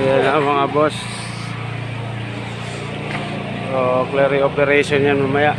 Yan na mga boss. So, clear operation yan mamaya.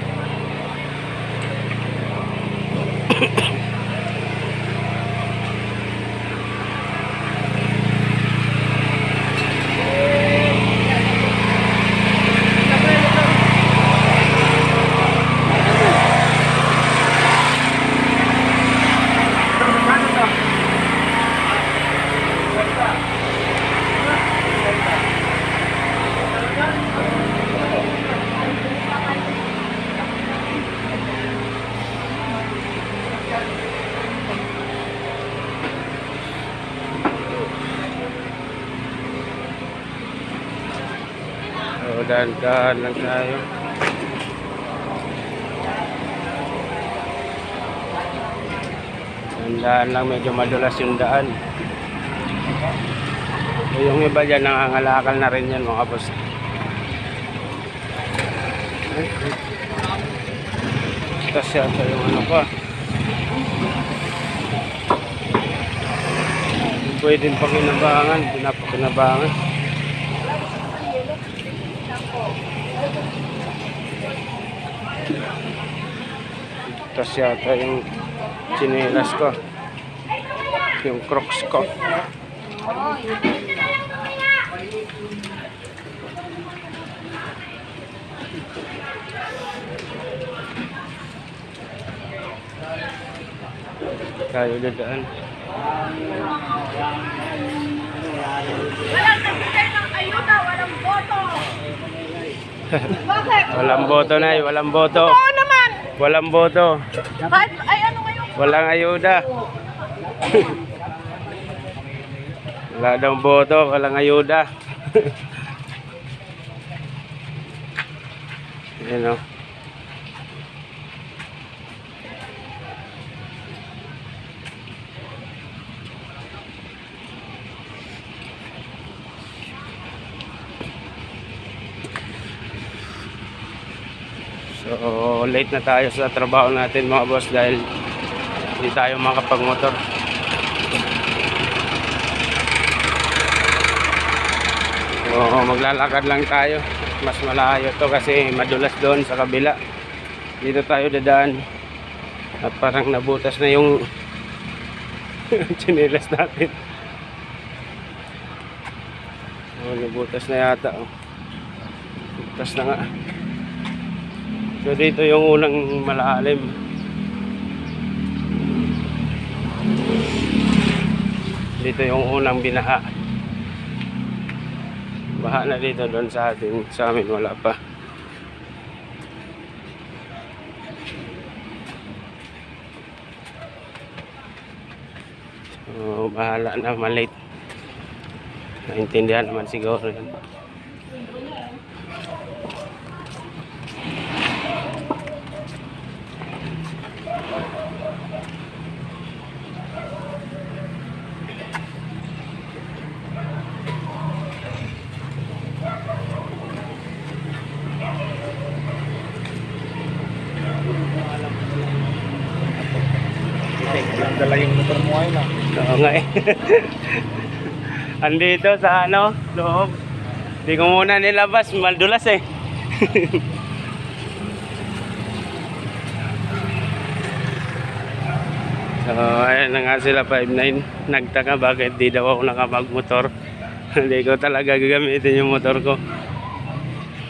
So, dahan-dahan lang tayo. Dahan-dahan lang, medyo madulas yung daan. So, yung iba dyan, nangangalakal na rin yan mga boss. Tapos yata yung ano pa. Pwedeng pakinabangan, pinapakinabangan. Tapos yata yung chinelas ko, yung Crocs ko. Tayo dadaan. Walang nagbigay ng ayuda, walang boto. Bakit? Walang boto na, walang boto. Oo naman. Walang boto. Kahit, ay ano ngayon? Walang ayuda. Wala daw boto, walang ayuda. Ayan o. So late na tayo sa trabaho natin mga boss dahil hindi tayo makapagmotor. So maglalakad lang tayo. Mas malayo to kasi madulas doon sa kabila. Dito tayo dadaan. At parang nabutas na yung chinelas natin. Oh, nabutas na yata. Oh. Butas na nga. So dito yung unang malalim. Dito yung unang binaha. Baha na dito, doon sa atin, sa amin wala pa. So bahala na, malate. Naintindihan naman siguro yan. Dala yung motor mo ay na. Oo nga eh. Andito sa ano, loob. Hindi ko muna nilabas, maldulas eh. So ayan na nga sila 5'9". Nagtaka bakit di daw ako nakapagmotor. Hindi ko talaga gagamitin yung motor ko.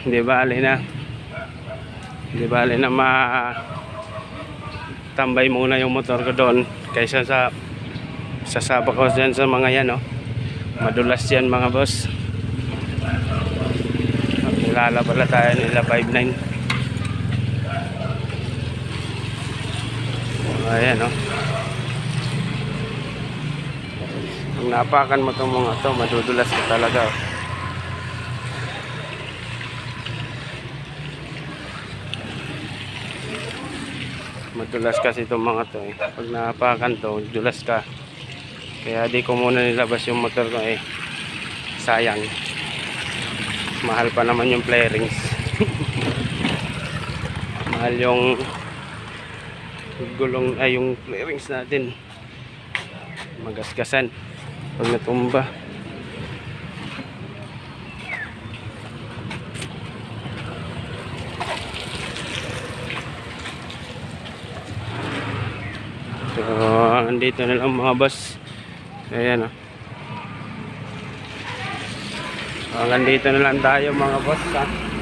Hindi bali na. Hindi bali na tambay muna yung motor ko doon kaysa sa sasabak ko dyan sa mga yan, no? Madulas yan mga boss. Kilala pala tayo nila 5'9". Ayan, no? Pag napakan mo itong mga to, madudulas ka talaga. Madulas kasi itong mga to eh. Pag napakan to, dulas ka. Kaya di ko muna nilabas yung motor ko eh. Sayang. Mahal pa naman yung flarings. Mahal yung gulong ay yung flarings natin. Magasgasan pag natumba. andito na lang mga boss. Ayan o. So, hanggang dito na lang tayo mga boss ha.